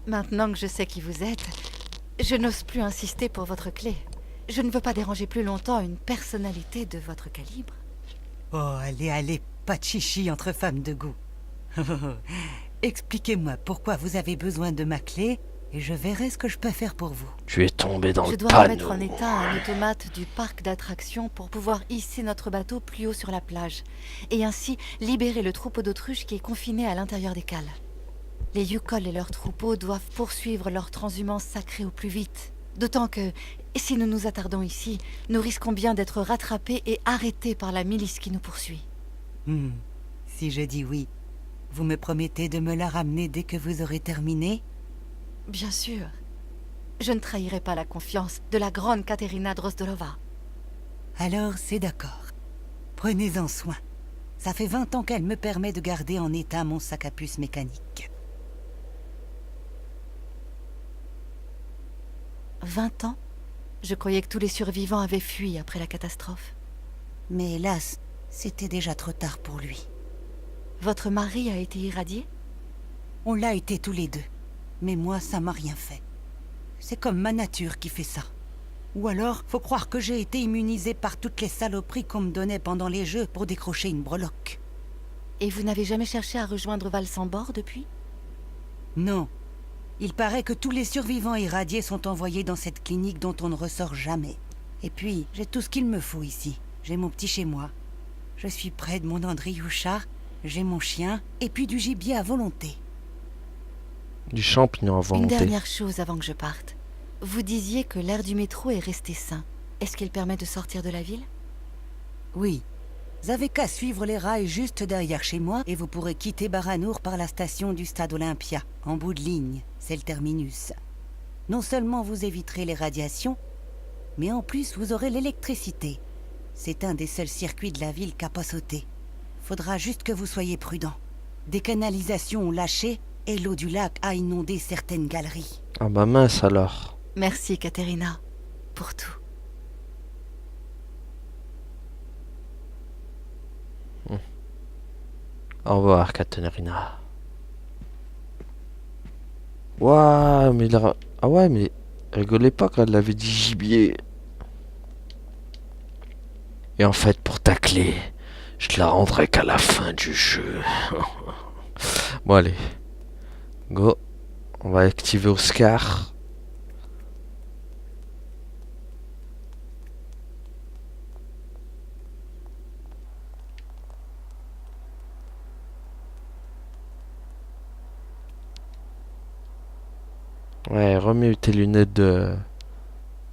Maintenant que je sais qui vous êtes, je n'ose plus insister pour votre clé. Je ne veux pas déranger plus longtemps une personnalité de votre calibre. Oh, allez, pas de chichi entre femmes de goût. Expliquez-moi pourquoi vous avez besoin de ma clé et je verrai ce que je peux faire pour vous. Tu es tombé dans Je le dois panneau. remettre en état un automate du parc d'attractions pour pouvoir hisser notre bateau plus haut sur la plage et ainsi libérer le troupeau d'autruches qui est confiné à l'intérieur des cales. Les Yukol et leurs troupeaux doivent poursuivre leur transhumance sacrée au plus vite. D'autant que, si nous nous attardons ici, nous risquons bien d'être rattrapés et arrêtés par la milice qui nous poursuit. Si je dis oui, vous me promettez de me la ramener dès que vous aurez terminé? Bien sûr. Je ne trahirai pas la confiance de la grande Katerina Drozdolova. Alors, c'est d'accord. Prenez-en soin. Ça fait 20 ans qu'elle me permet de garder en état mon sac à puce mécanique. 20 ans? Je croyais que tous les survivants avaient fui après la catastrophe. Mais hélas, c'était déjà trop tard pour lui. Votre mari a été irradié? On l'a été tous les deux. Mais moi, ça m'a rien fait. C'est comme ma nature qui fait ça. Ou alors, faut croire que j'ai été immunisée par toutes les saloperies qu'on me donnait pendant les jeux pour décrocher une breloque. Et vous n'avez jamais cherché à rejoindre Valsambor depuis? Non. Il paraît que tous les survivants irradiés sont envoyés dans cette clinique dont on ne ressort jamais. Et puis, j'ai tout ce qu'il me faut ici. J'ai mon petit chez moi. Je suis près de mon Andriusha, j'ai mon chien, et puis du gibier à volonté. Du champignon à Une volonté. dernière chose avant que je parte. Vous disiez que l'air du métro est resté sain. Est-ce qu'il permet de sortir de la ville? Oui. Vous avez qu'à suivre les rails juste derrière chez moi et vous pourrez quitter Baranour par la station du stade Olympia, en bout de ligne. C'est le terminus. Non seulement vous éviterez les radiations, mais en plus vous aurez l'électricité. C'est un des seuls circuits de la ville qu'a pas sauté. Faudra juste que vous soyez prudent. Des canalisations ont lâché et l'eau du lac a inondé certaines galeries. Ah bah mince alors. Merci, Katerina, pour tout. Au revoir, Katerina. Ouah, mais ah ouais, mais rigolez pas quand elle avait dit gibier. Et en fait, pour ta clé, je te la rendrai qu'à la fin du jeu. Bon, allez. Go. On va activer Oscar. Ouais, remets tes lunettes de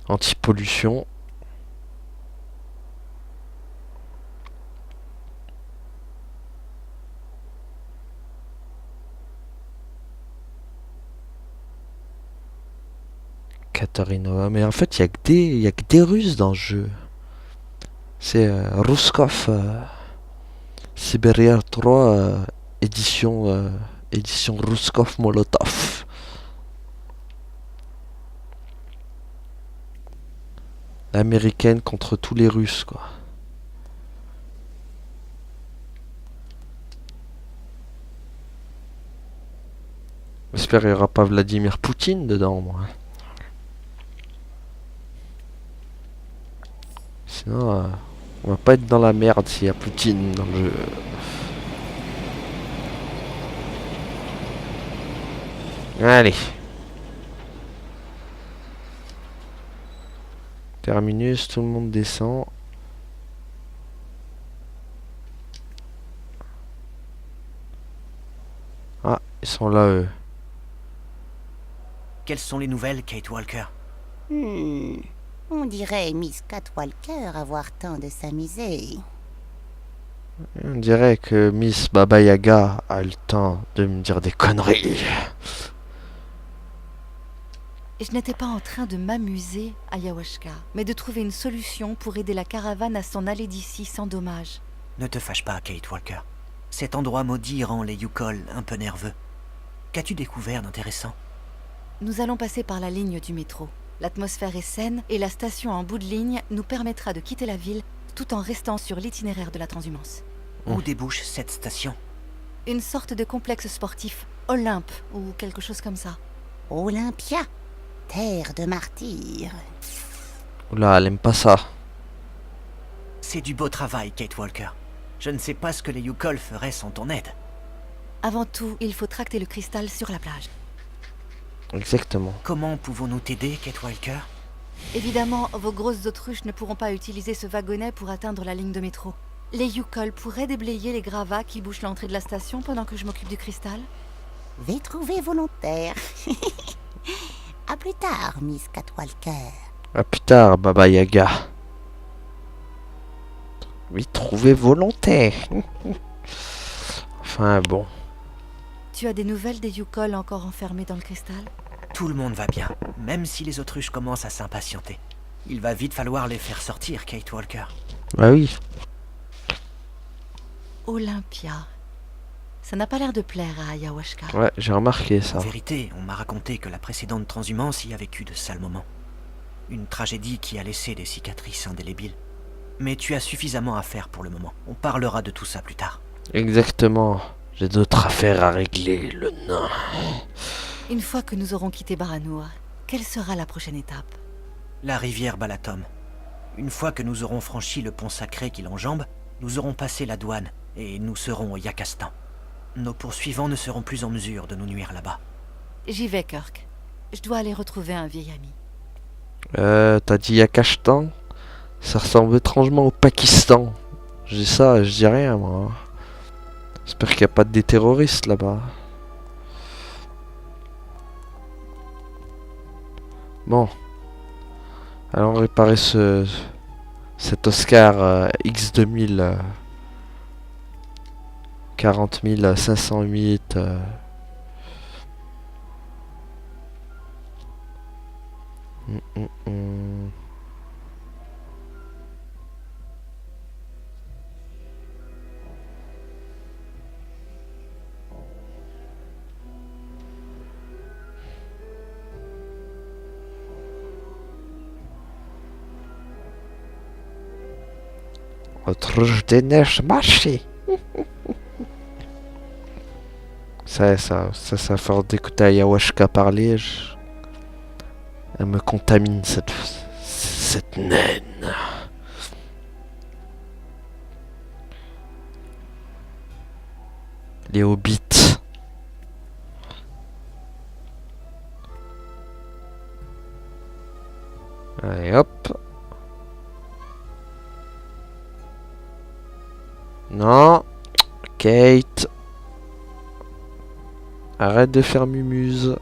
anti-pollution. Katarina, mais en fait, il y a que des Russes dans le jeu. C'est Ruskov Siberia 3 édition Ruskov Molotov. L'américaine contre tous les Russes, quoi. J'espère qu'il n'y aura pas Vladimir Poutine dedans, moi. Sinon, on va pas être dans la merde s'il y a Poutine dans le jeu. Allez. Terminus, tout le monde descend. Ah, ils sont là, eux. Quelles sont les nouvelles, Kate Walker? On dirait Miss Catwalker avoir temps de s'amuser. On dirait que Miss Baba Yaga a le temps de me dire des conneries. Et je n'étais pas en train de m'amuser à Yawashka, mais de trouver une solution pour aider la caravane à s'en aller d'ici sans dommage. Ne te fâche pas, Kate Walker. Cet endroit maudit rend les Yukol un peu nerveux. Qu'as-tu découvert d'intéressant? Nous allons passer par la ligne du métro. L'atmosphère est saine et la station en bout de ligne nous permettra de quitter la ville tout en restant sur l'itinéraire de la transhumance. Où débouche cette station? Une sorte de complexe sportif, Olympe ou quelque chose comme ça. Olympia, terre de martyrs. Oula, elle aime pas ça. C'est du beau travail, Kate Walker. Je ne sais pas ce que les Yukol feraient sans ton aide. Avant tout, il faut tracter le cristal sur la plage. Exactement. Comment pouvons-nous t'aider, Kate Walker? Évidemment, vos grosses autruches ne pourront pas utiliser ce wagonnet pour atteindre la ligne de métro. Les Yukol pourraient déblayer les gravats qui bouchent l'entrée de la station pendant que je m'occupe du cristal. Vais trouver volontaire. À plus tard, Miss Catwalker. À plus tard, Baba Yaga. Oui, trouver volontaire. Enfin, bon. Tu as des nouvelles des Yukol encore enfermés dans le cristal? Tout le monde va bien, même si les autruches commencent à s'impatienter. Il va vite falloir les faire sortir, Kate Walker. Bah oui. Olympia. Ça n'a pas l'air de plaire à Yawashka. Ouais, j'ai remarqué ça. En vérité, on m'a raconté que la précédente transhumance y a vécu de sales moments. Une tragédie qui a laissé des cicatrices indélébiles. Mais tu as suffisamment à faire pour le moment. On parlera de tout ça plus tard. Exactement. J'ai d'autres affaires à régler, le nain. Une fois que nous aurons quitté Baranour, quelle sera la prochaine étape? La rivière Balatom. Une fois que nous aurons franchi le pont sacré qui l'enjambe, nous aurons passé la douane et nous serons au Yakastan. Nos poursuivants ne seront plus en mesure de nous nuire là-bas. J'y vais, Kirk. Je dois aller retrouver un vieil ami. T'as dit Yakashtan? Ça ressemble étrangement au Pakistan. Je dis ça, je dis rien, moi. J'espère qu'il n'y a pas des terroristes là-bas. Bon. Allons réparer cet Oscar X2000 40 508 Autruche des neiges marché. Ça va faire d'écouter Ayahuasca parler. Elle me contamine, cette naine. Les hobbits. Allez, hop. Non. Kate. Arrête de faire mumuse.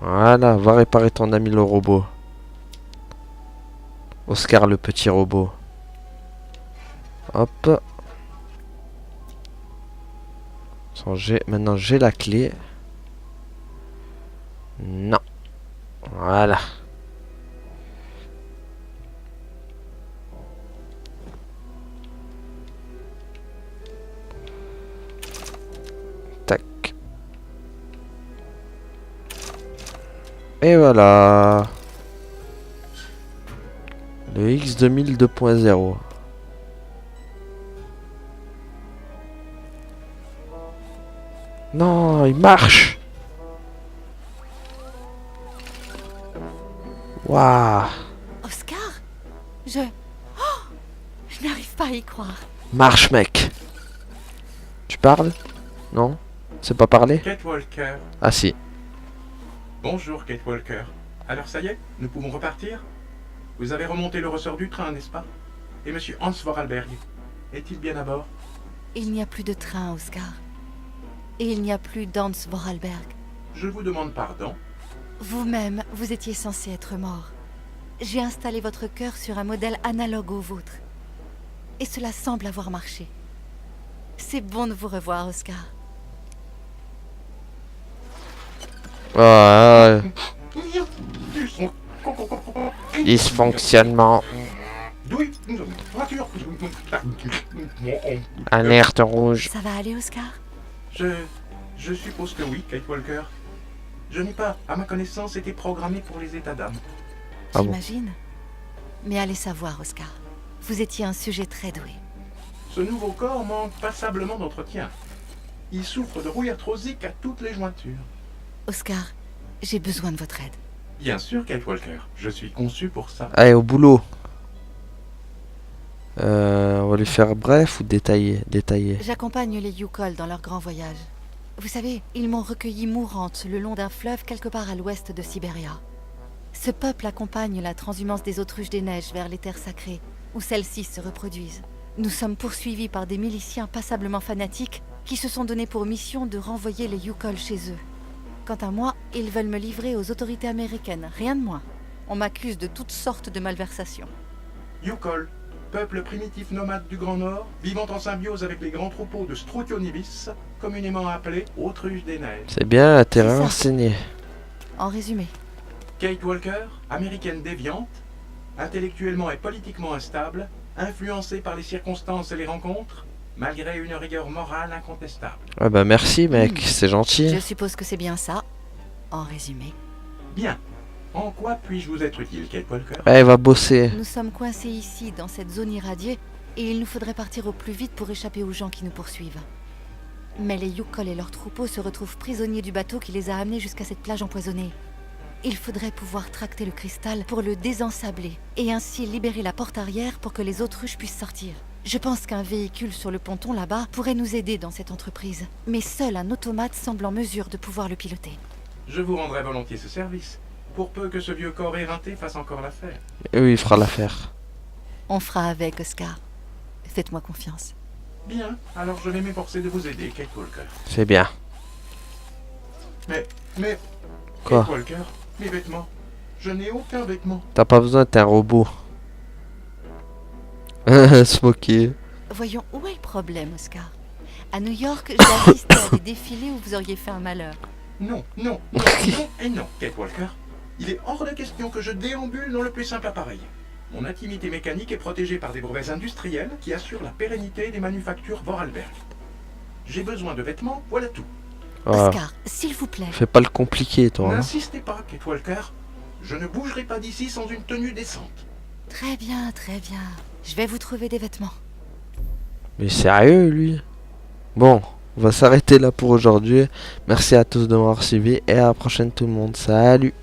Voilà, va réparer ton ami le robot. Oscar le petit robot. Hop. Maintenant j'ai la clé. Non. Voilà. Tac. Et voilà. Le X2000 2.0. Non, il marche. Waouh. Oscar? Je n'arrive pas à y croire. Marche, mec. Tu parles? Non? C'est pas parler? Kate Walker. Ah si. Bonjour, Kate Walker. Alors ça y est, nous pouvons repartir? Vous avez remonté le ressort du train, n'est-ce pas? Et monsieur Hans Vorarlberg, est-il bien à bord? Il n'y a plus de train, Oscar. Et il n'y a plus d'Hans Vorarlberg. Je vous demande pardon. Vous-même, vous étiez censé être mort. J'ai installé votre cœur sur un modèle analogue au vôtre. Et cela semble avoir marché. C'est bon de vous revoir, Oscar. Ouais. Dysfonctionnement. Alerte rouge. Ça va aller, Oscar? Je suppose que oui, Kate Walker. Je n'ai pas, à ma connaissance, été programmé pour les états d'âme. Ah bon? J'imagine. Mais allez savoir, Oscar. Vous étiez un sujet très doué. Ce nouveau corps manque passablement d'entretien. Il souffre de rouille arthrosique à toutes les jointures. Oscar, j'ai besoin de votre aide. Bien sûr, Kate Walker. Je suis conçu pour ça. Allez, au boulot. On va lui faire bref ou détaillé? Détaillé. J'accompagne les Yukol dans leur grand voyage. Vous savez, ils m'ont recueillie mourante le long d'un fleuve quelque part à l'ouest de Sibéria. Ce peuple accompagne la transhumance des autruches des neiges vers les terres sacrées, où celles-ci se reproduisent. Nous sommes poursuivis par des miliciens passablement fanatiques qui se sont donné pour mission de renvoyer les Yukol chez eux. Quant à moi, ils veulent me livrer aux autorités américaines, rien de moins. On m'accuse de toutes sortes de malversations. Yukol, peuple primitif nomade du Grand Nord, vivant en symbiose avec les grands troupeaux de Struthionibis, communément appelés autruches des neiges. C'est bien, C'est terrain ça. renseigné. En résumé, Kate Walker, américaine déviante, intellectuellement et politiquement instable, influencée par les circonstances et les rencontres, malgré une rigueur morale incontestable. Ah bah merci mec, c'est gentil. je suppose que c'est bien ça. En résumé, Bien. En quoi puis-je vous être utile, Kate Walker? Elle va bosser. nous sommes coincés ici, dans cette zone irradiée, et il nous faudrait partir au plus vite pour échapper aux gens qui nous poursuivent. Mais les Yukol et leurs troupeaux se retrouvent prisonniers du bateau qui les a amenés jusqu'à cette plage empoisonnée. Il faudrait pouvoir tracter le cristal pour le désensabler, et ainsi libérer la porte arrière pour que les autruches puissent sortir. Je pense qu'un véhicule sur le ponton là-bas pourrait nous aider dans cette entreprise, mais seul un automate semble en mesure de pouvoir le piloter. Je vous rendrai volontiers ce service, pour peu que ce vieux corps éreinté fasse encore l'affaire. Et oui, il fera l'affaire. On fera avec, Oscar. Faites-moi confiance. Bien, alors je vais m'efforcer de vous aider, Kate Walker. C'est bien. Mais... Quoi? Kate Walker, mes vêtements. Je n'ai aucun vêtement. T'as pas besoin, t'es un robot. Smokey. Voyons, où est le problème, Oscar? À New York, j'ai assisté à des défilés où vous auriez fait un malheur. Non et non, Kate Walker. Il est hors de question que je déambule dans le plus simple appareil. Mon intimité mécanique est protégée par des brevets industriels qui assurent la pérennité des manufactures Vorarlberg. J'ai besoin de vêtements, voilà tout. Ah, Oscar, s'il vous plaît. fais pas le compliqué toi. Hein. N'insistez pas, Kate Walker. Je ne bougerai pas d'ici sans une tenue décente. Très bien, très bien. Je vais vous trouver des vêtements. Mais sérieux lui? Bon, on va s'arrêter là pour aujourd'hui. Merci à tous de m'avoir suivi et à la prochaine tout le monde. Salut!